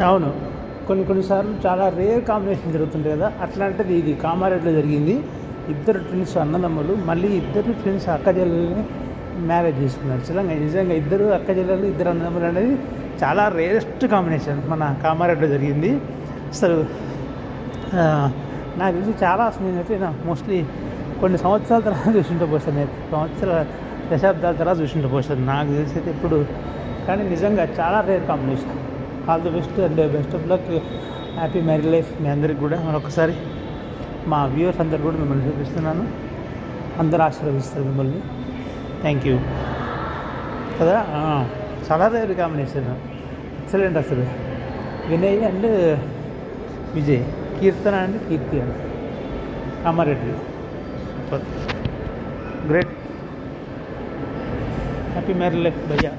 అవును. కొన్నిసార్లు చాలా రేర్ కాంబినేషన్ జరుగుతుంటాయి కదా! అట్లాంటిది ఇది కామారెడ్డిలో జరిగింది. ఇద్దరు ట్విన్స్ అన్నదమ్ములు మళ్ళీ ఇద్దరు ట్విన్స్ అక్కచెల్లెల్ని మ్యారేజ్ చేసుకున్నారు. నిజంగా ఇద్దరు అక్కచెల్లెలు, ఇద్దరు అన్నదమ్ములు అనేది చాలా రేరెస్ట్ కాంబినేషన్ మన కామారెడ్డిలో జరిగింది. అసలు నాకు తెలిసి చాలా నేనైతే మోస్ట్లీ కొన్ని సంవత్సరాల తర్వాత చూసుంటే పోస్తాను. నేను దశాబ్దాల తర్వాత చూసుంటే పోస్తాను నాకు తెలిసి అయితే ఇప్పుడు. కానీ నిజంగా చాలా rare combination. All the best and best of luck, happy married life మీ అందరికి కూడా. మరొకసారి మా వ్యూవర్స్ అందరు కూడా మిమ్మల్ని చూపిస్తున్నాను. అందరూ ఆశీర్వదిస్తారు మిమ్మల్ని. థ్యాంక్ యూ కదా. చాలా రేర్ కాంబినేషన్, ఎక్సలెంట్ అసలు. Vinay and Vijay, Keerthana and Keerthi and Kamareddy, great. Happy married life భయ్యా.